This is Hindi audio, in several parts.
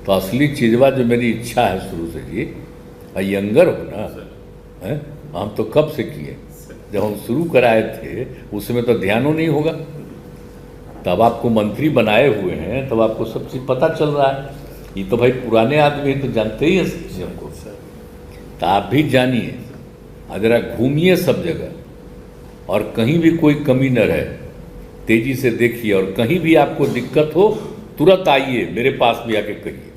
तो असली चीजवा जो मेरी इच्छा है शुरू से जी, यंगर हो ना है, हम तो कब से किए, जब हम शुरू कराए थे उसमें तो ध्यानों नहीं होगा। तब आपको मंत्री बनाए हुए हैं, तब आपको सब चीज़ पता चल रहा है। ये तो भाई पुराने आदमी तो जानते ही हैं सब चीज़ हमको। तो आप भी जानिए, जरा घूमिए सब जगह और कहीं भी कोई कमी न रहे, तेजी से देखिए, और कहीं भी आपको दिक्कत हो तुरंत आइए, मेरे पास भी आके कहिए।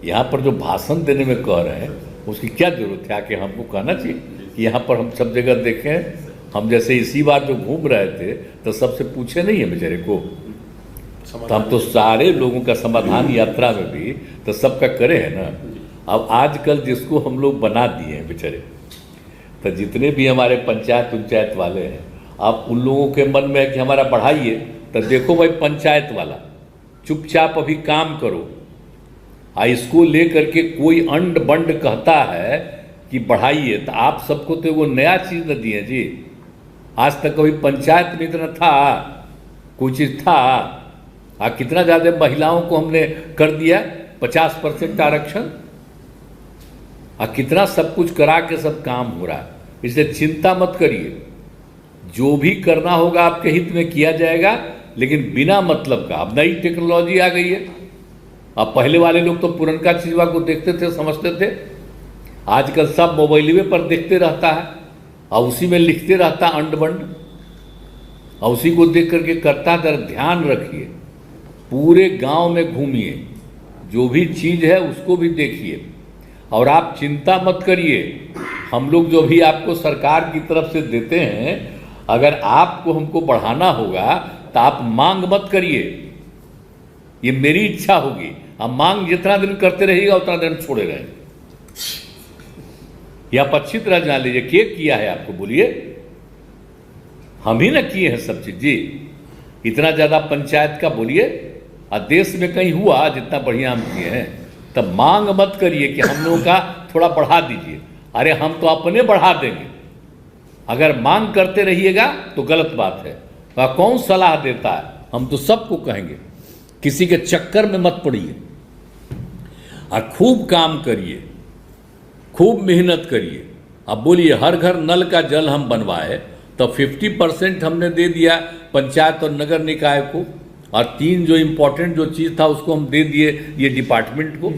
यहाँ पर जो भाषण देने में कह रहे हैं उसकी क्या जरूरत है, आके हमको कहना चाहिए कि यहाँ पर हम सब जगह देखें। हम जैसे इसी बार जो घूम रहे थे तो सबसे पूछे नहीं है बेचारे को, तो हम तो सारे लोगों का समाधान यात्रा में भी तो सबका करे है ना। अब आजकल जिसको हम लोग बना दिए हैं बेचारे, तो जितने भी हमारे पंचायत वाले हैं, आप उन लोगों के मन में है कि हमारा बढ़ाइए, तो देखो भाई पंचायत वाला चुपचाप अभी काम करो। इसको लेकर के कोई अंड बंड कहता है कि बढ़ाइए, तो आप सबको तो वो नया चीज़ न दिए जी। आज तक कभी पंचायत में इतना था, कोई चीज़ था? कितना ज़्यादा महिलाओं को हमने कर दिया 50% आरक्षण, कितना सब कुछ करा के सब काम हो रहा है। इसलिए चिंता मत करिए, जो भी करना होगा आपके हित में किया जाएगा, लेकिन बिना मतलब का। अब नई टेक्नोलॉजी आ गई है। अब पहले वाले लोग तो पुरनका चीज़वा को देखते थे, समझते थे। आजकल सब मोबाइल पर देखते रहता है और उसी में लिखते रहता अंड बंड, और उसी को देख करके करता है। जरा ध्यान रखिए, पूरे गांव में घूमिए, जो भी चीज़ है उसको भी देखिए, और आप चिंता मत करिए। हम लोग जो भी आपको सरकार की तरफ से देते हैं, अगर आपको हमको बढ़ाना होगा तो आप मांग मत करिए, ये मेरी इच्छा होगी। आप मांग जितना दिन करते रहिएगा उतना दिन छोड़े रहेंगे। या आप अच्छी तरह जान लीजिए, क्या किया है आपको बोलिए, हम ही ना किए हैं सब चीज जी। इतना ज्यादा पंचायत का बोलिए, और देश में कहीं हुआ जितना बढ़िया हम किए हैं। तब मांग मत करिए कि हम लोगों का थोड़ा बढ़ा दीजिए। अरे हम तो अपने बढ़ा देंगे। अगर मांग करते रहिएगा तो गलत बात है। कौन सलाह देता है? हम तो सबको कहेंगे, किसी के चक्कर में मत पड़िए, और खूब काम करिए, खूब मेहनत करिए। अब बोलिए हर घर नल का जल हम बनवाए, तो 50% हमने दे दिया पंचायत और नगर निकाय को, और 3 जो इम्पोर्टेंट जो चीज़ था उसको हम दे दिए ये डिपार्टमेंट को,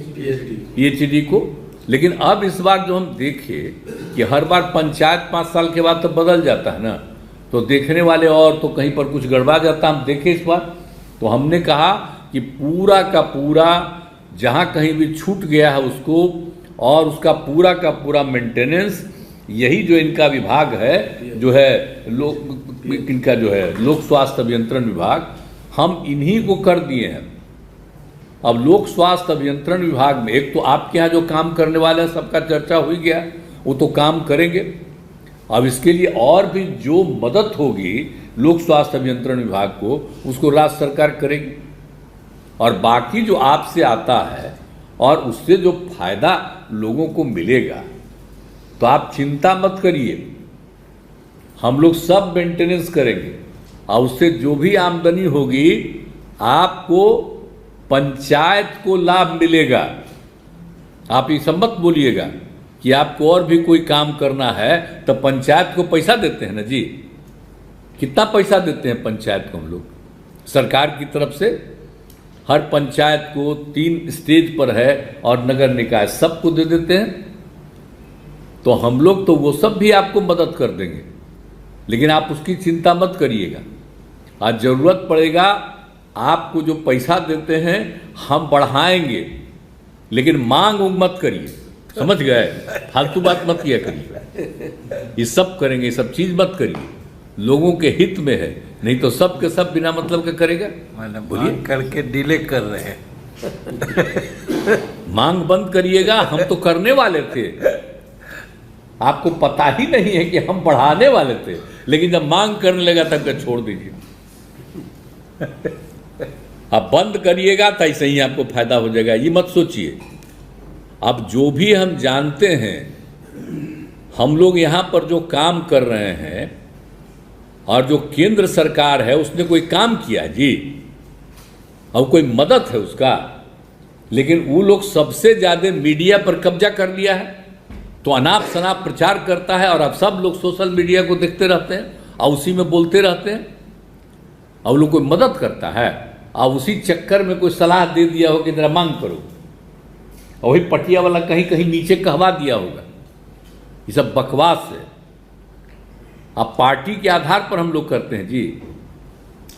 PHD को। लेकिन अब इस बार जो हम देखे कि हर बार पंचायत 5 साल के बाद तो बदल जाता है ना, तो देखने वाले और तो कहीं पर कुछ गड़बड़ा जाता। हम देखे इस बार, तो हमने कहा कि पूरा का पूरा जहाँ कहीं भी छूट गया है उसको, और उसका पूरा का पूरा मेंटेनेंस, यही जो इनका विभाग है जो है इनका जो है लोक स्वास्थ्य अभियंत्रण विभाग, हम इन्हीं को कर दिए हैं। अब लोक स्वास्थ्य अभियंत्रण विभाग में एक तो आपके यहाँ जो काम करने वाले हैं सबका चर्चा हो गया, वो तो काम करेंगे। अब इसके लिए और भी जो मदद होगी लोक स्वास्थ्य अभियंत्रण विभाग को, उसको राज्य सरकार करेगी। और बाकी जो आपसे आता है और उससे जो फायदा लोगों को मिलेगा, तो आप चिंता मत करिए, हम लोग सब मेंटेनेंस करेंगे। और उससे जो भी आमदनी होगी आपको पंचायत को लाभ मिलेगा। आप ये सब मत बोलिएगा कि आपको और भी कोई काम करना है तो पंचायत को पैसा देते हैं ना जी। कितना पैसा देते हैं पंचायत को हम लोग सरकार की तरफ से? हर पंचायत को 3 स्टेज पर है, और नगर निकाय सबको दे देते हैं। तो हम लोग तो वो सब भी आपको मदद कर देंगे, लेकिन आप उसकी चिंता मत करिएगा। आज जरूरत पड़ेगा आपको जो पैसा देते हैं हम बढ़ाएंगे, लेकिन मांग मत करिए, समझ गए? फालतू बात मत किया करिए। ये सब करेंगे, ये सब चीज मत करिए, लोगों के हित में है। नहीं तो सब के सब बिना मतलब के करेगा। बोलिए करके डिले कर रहे हैं। मांग बंद करिएगा, हम तो करने वाले थे, आपको पता ही नहीं है कि हम बढ़ाने वाले थे, लेकिन जब मांग करने लगा तब छोड़ दीजिए। अब बंद करिएगा तो ऐसे ही आपको फायदा हो जाएगा, ये मत सोचिए। अब जो भी हम जानते हैं, हम लोग यहाँ पर जो काम कर रहे हैं, और जो केंद्र सरकार है उसने कोई काम किया जी, और कोई मदद है उसका? लेकिन वो लोग सबसे ज्यादा मीडिया पर कब्जा कर लिया है, तो अनाप शनाप प्रचार करता है और अब सब लोग सोशल मीडिया को देखते रहते हैं और उसी में बोलते रहते हैं। और लोग कोई मदद करता है और उसी चक्कर में कोई सलाह दे दिया हो कि जरा मांग करो, और वही पटिया वाला कहीं कहीं नीचे कहवा दिया होगा। ये सब बकवास है। अब पार्टी के आधार पर हम लोग करते हैं जी।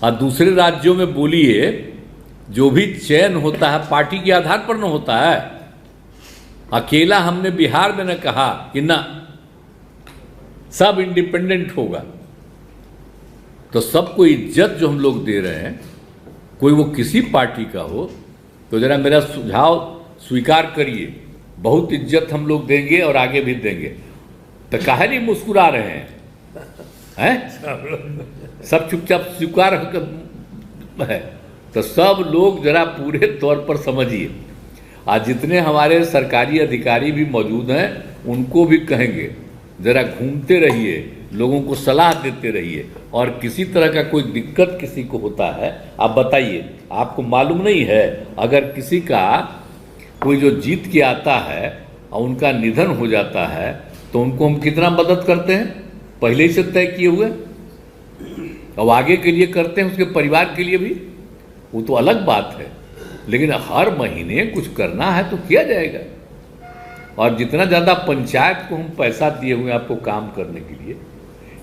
और दूसरे राज्यों में बोलिए, जो भी चयन होता है पार्टी के आधार पर न होता है। अकेला हमने बिहार में न कहा कि ना सब इंडिपेंडेंट होगा, तो सबको इज्जत जो हम लोग दे रहे हैं, कोई वो किसी पार्टी का हो, तो जरा मेरा सुझाव स्वीकार करिए। बहुत इज्जत हम लोग देंगे और आगे भी देंगे। तो काहे नहीं मुस्कुरा रहे हैं? सब चुपचाप स्वीकार है। तो सब लोग जरा पूरे तौर पर समझिए। आज जितने हमारे सरकारी अधिकारी भी मौजूद हैं, उनको भी कहेंगे जरा घूमते रहिए, लोगों को सलाह देते रहिए, और किसी तरह का कोई दिक्कत किसी को होता है आप बताइए। आपको मालूम नहीं है, अगर किसी का कोई जो जीत के आता है और उनका निधन हो जाता है, तो उनको हम कितना मदद करते हैं, पहले ही से तय किए हुए, और आगे के लिए करते हैं, उसके परिवार के लिए भी, वो तो अलग बात है। लेकिन हर महीने कुछ करना है तो किया जाएगा। और जितना ज़्यादा पंचायत को हम पैसा दिए हुए हैं आपको काम करने के लिए,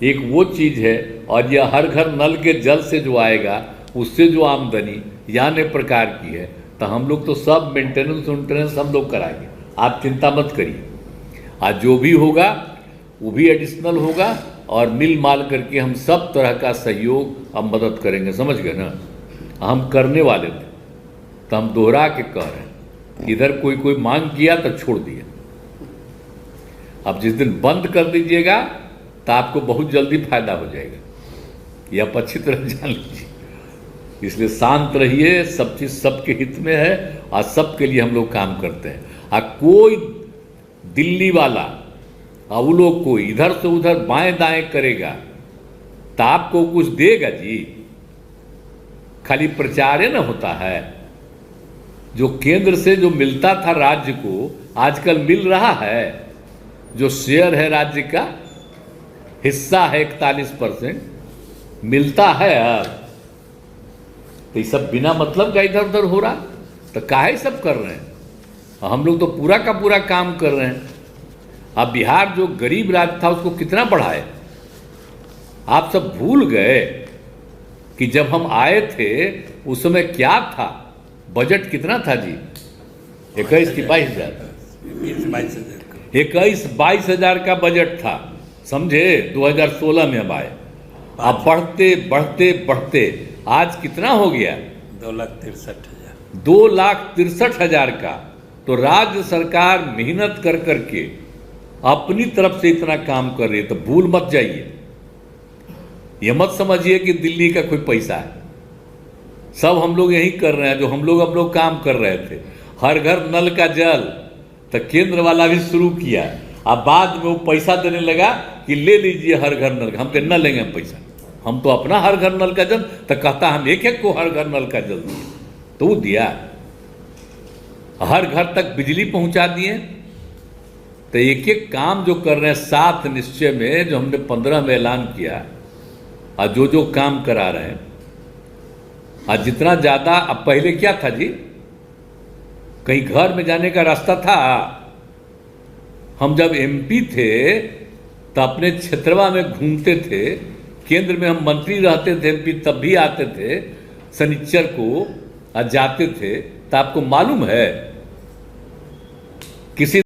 एक वो चीज़ है, और यह हर घर नल के जल से जो आएगा उससे जो आमदनी या अन्य प्रकार की है, तो हम लोग तो सब मेंटेनेंस हम लोग कराएंगे, आप चिंता मत करिए। आज जो भी होगा वो भी एडिशनल होगा, और मिल माल करके हम सब तरह का सहयोग और मदद करेंगे। समझ गए ना? हम करने वाले थे, तो हम दोहरा के कह रहे हैं। इधर कोई मांग किया तो छोड़ दिया। अब जिस दिन बंद कर दीजिएगा तो आपको बहुत जल्दी फायदा हो जाएगा, यह आप अच्छी तरह जान लीजिए। इसलिए शांत रहिए, सब चीज़ सबके हित में है और सबके लिए हम लोग काम करते हैं। और कोई दिल्ली वाला और वो लोग कोई इधर से उधर बाएं दाएं करेगा तो आपको कुछ देगा जी? खाली प्रचार न होता है। जो केंद्र से जो मिलता था राज्य को, आजकल मिल रहा है। जो शेयर है राज्य का, हिस्सा है 41%, मिलता है। अब तो ये सब बिना मतलब का इधर उधर हो रहा, तो काहे सब कर रहे हैं? हम लोग तो पूरा का पूरा काम कर रहे हैं। अब बिहार जो गरीब राज्य था उसको कितना बढ़ाए? आप सब भूल गए कि जब हम आए थे उस समय क्या था? बजट कितना था जी? 21 की 22,000, 21-22 का बजट था, समझे? 2016 में अब आए। अब बढ़ते बढ़ते बढ़ते आज कितना हो गया? 2,63,000। 2,63,000 का। तो राज्य सरकार मेहनत कर करके अपनी तरफ से इतना काम कर रही है, तो भूल मत जाइए। ये मत समझिए कि दिल्ली का कोई पैसा है। सब हम लोग यही कर रहे हैं जो हम लोग काम कर रहे थे। हर घर नल का जल तो केंद्र वाला भी शुरू किया, अब बाद में वो पैसा देने लगा कि ले लीजिए हर घर नल। हम तो न लेंगे पैसा, हम तो अपना हर घर नल का जल, तो कहता हम एक को हर घर नल का जल दिए, तो वो दिया। हर घर तक बिजली पहुंचा दिए। तो एक एक काम जो कर रहे हैं 7 निश्चय में, जो हमने 15 में ऐलान किया, और जो काम करा रहे हैं, और जितना ज़्यादा। अब पहले क्या था जी? कहीं घर में जाने का रास्ता था? हम जब एमपी थे तो अपने क्षेत्रवा में घूमते थे, केंद्र में हम मंत्री रहते थे एमपी, तब भी आते थे शनिचर को और जाते थे। तो आपको मालूम है किसी